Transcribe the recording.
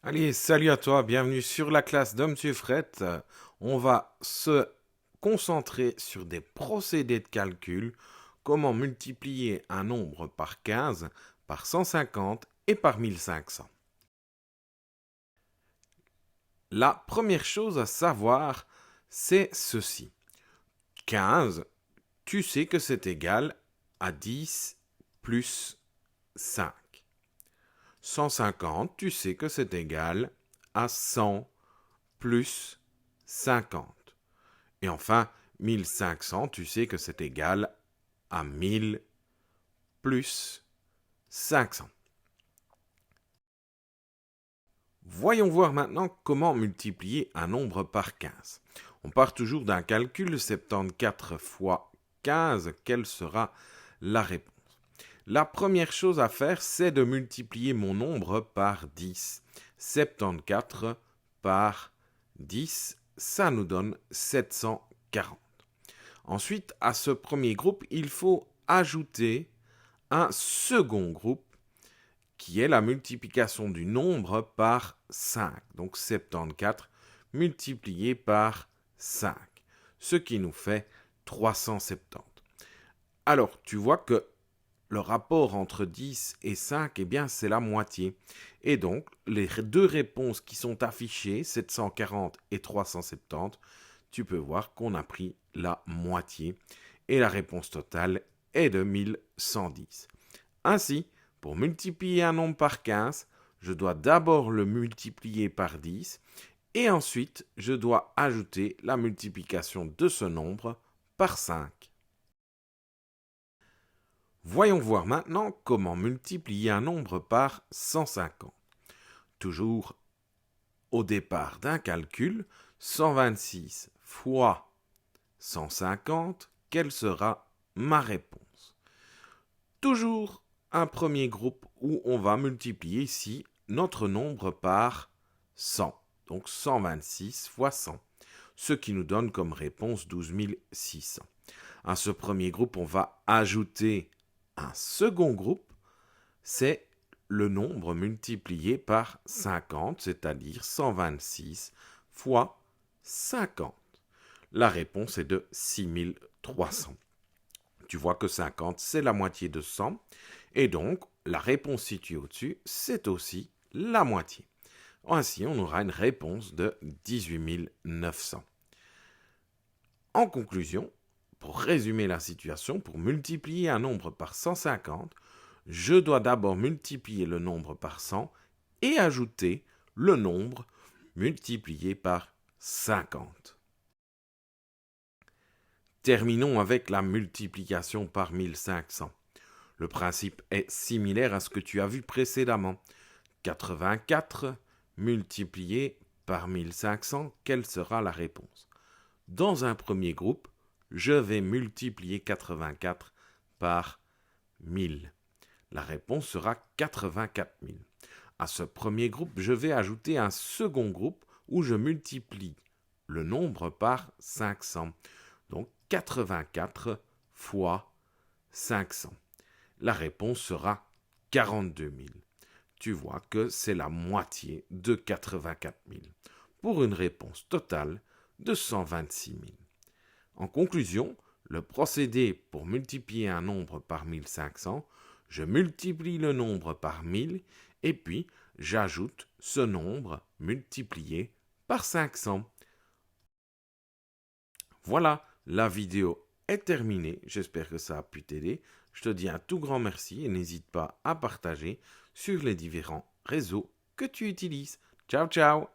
Allez, salut à toi, bienvenue sur la classe de Monsieur Fret. On va se concentrer sur des procédés de calcul, comment multiplier un nombre par 15, par 150 et par 1500. La première chose à savoir, c'est ceci. 15, tu sais que c'est égal à 10 plus 5. 150, tu sais que c'est égal à 100 plus 50. Et enfin, 1500, tu sais que c'est égal à 1000 plus 500. Voyons voir maintenant comment multiplier un nombre par 15. On part toujours d'un calcul 74 fois 15. Quelle sera la réponse? La première chose à faire, c'est de multiplier mon nombre par 10. 74 par 10, ça nous donne 740. Ensuite, à ce premier groupe, il faut ajouter un second groupe qui est la multiplication du nombre par 5. Donc 74 multiplié par 5, ce qui nous fait 370. Alors, tu vois que le rapport entre 10 et 5, eh bien, c'est la moitié. Et donc, les deux réponses qui sont affichées, 740 et 370, tu peux voir qu'on a pris la moitié. Et la réponse totale est de 1110. Ainsi, pour multiplier un nombre par 15, je dois d'abord le multiplier par 10 et ensuite je dois ajouter la multiplication de ce nombre par 5. Voyons voir maintenant comment multiplier un nombre par 150. Toujours au départ d'un calcul, 126 fois 150, quelle sera ma réponse? Toujours un premier groupe où on va multiplier ici notre nombre par 100. Donc 126 fois 100, ce qui nous donne comme réponse 12 600. À ce premier groupe, on va ajouter un second groupe, c'est le nombre multiplié par 50, c'est-à-dire 126 fois 50. La réponse est de 6300. Tu vois que 50, c'est la moitié de 100. Et donc, la réponse située au-dessus, c'est aussi la moitié. Ainsi, on aura une réponse de 18 900. En conclusion, pour résumer la situation, pour multiplier un nombre par 150, je dois d'abord multiplier le nombre par 100 et ajouter le nombre multiplié par 50. Terminons avec la multiplication par 1500. Le principe est similaire à ce que tu as vu précédemment. 84 multiplié par 1500, quelle sera la réponse? Dans un premier groupe, je vais multiplier 84 par 1000. La réponse sera 84 000. À ce premier groupe, je vais ajouter un second groupe où je multiplie le nombre par 500. Donc 84 fois 500. La réponse sera 42 000. Tu vois que c'est la moitié de 84 000 pour une réponse totale de 126 000. En conclusion, le procédé pour multiplier un nombre par 1500, je multiplie le nombre par 1000 et puis j'ajoute ce nombre multiplié par 500. Voilà, la vidéo est terminée. J'espère que ça a pu t'aider. Je te dis un tout grand merci et n'hésite pas à partager sur les différents réseaux que tu utilises. Ciao, ciao!